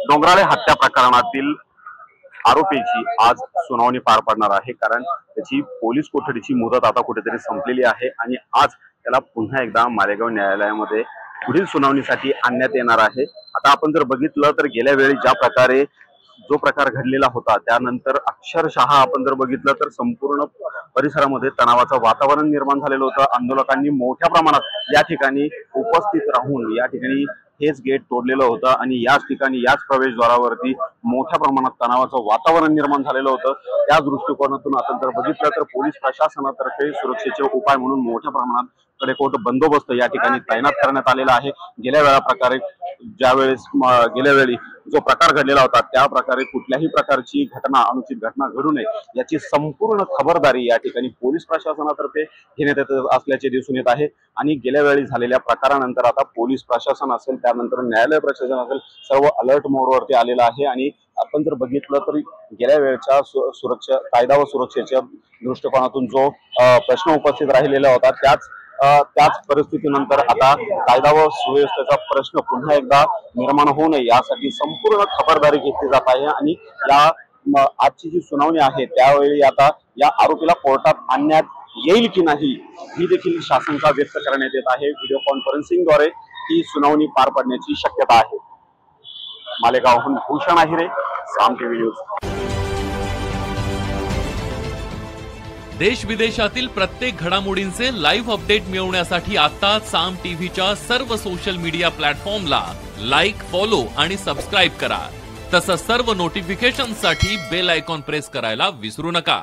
डोंगराळे हत्या प्रकरणातील आरोपीची आज सुनावणी पार पडणार आहे, कारण त्याची पोलीस कोठडीची मुदत आता कुठेतरी संपलेली आहे आणि आज त्याला पुन्हा एकदा मालेगाव न्यायालयामध्ये पुढील सुनावणीसाठी आणण्यात येणार आहे। आता आपण जर बघितलं तर गेल्या वेळी ज्या प्रकारे जो प्रकार घडलेला होता त्यानंतर अक्षरशः आपण जर बघितलं तर संपूर्ण परिसरामध्ये तणावाचं वातावरण निर्माण झालेलं होतं। आंदोलकांनी मोठ्या प्रमाणात या ठिकाणी उपस्थित राहून या ठिकाणी हेच गेट तोडलेलं होतं आणि याच ठिकाणी याच प्रवेशद्वारावरती मोठ्या प्रमाणात तणावाचं वातावरण निर्माण झालेलं होतं। त्या दृष्टिकोनातून आपण जर बघितलं तर पोलीस प्रशासनातर्फे सुरक्षेचे उपाय म्हणून मोठ्या प्रमाणात कडेकोट बंदोबस्त या ठिकाणी तैनात करण्यात आलेला आहे। गेल्या वेळी जो प्रकार घडलेला होता त्या प्रकारे कुठल्याही प्रकारची अनुचित घटना घडू नये याची संपूर्ण खबरदारी या ठिकाणी पोलीस प्रशासनातर्फे घेण्यात येत असल्याचे दिसून येत आहे। आणि गेल्या वेळी झालेल्या प्रकारानंतर आता पोलीस प्रशासन असेल त्यानंतर न्यायालय प्रशासन असेल सर्व अलर्ट मोडवरती आलेलं आहे। आणि आपण जर बघितलं तर गेल्या वेळच्या सुरक्षा कायदा व सुरक्षेच्या दृष्टिकोनातून जो प्रश्न उपस्थित राहिलेला होता त्याच परिस्थितीनंतर आता कायदा व सुव्यवस्थेचा प्रश्न पुन्हा एकदा निर्माण होऊ नये यासाठी संपूर्ण खबरदारी घेतली जात आहे। आणि या आजची जी सुनावणी आहे त्यावेळी आता या आरोपीला कोर्टात आणण्यात येईल की नाही ही देखील शासनचा व्यक्त करण्यात येत आहे। व्हिडिओ कॉन्फरन्सिंगद्वारे ही सुनावणी पार पडण्याची शक्यता आहे। मालेगावहून भूषण आहिरे, साम टीव्ही न्यूज। देश विदेशातील प्रत्येक घडामोडींचे लाईव्ह अपडेट मिळवण्यासाठी आता साम टीव्हीच्या सर्व सोशल मीडिया प्लॅटफॉर्मला लाईक, फॉलो आणि सबस्क्राइब करा। तसंच सर्व नोटिफिकेशनसाठी बेल आयकॉन प्रेस करायला विसरू नका।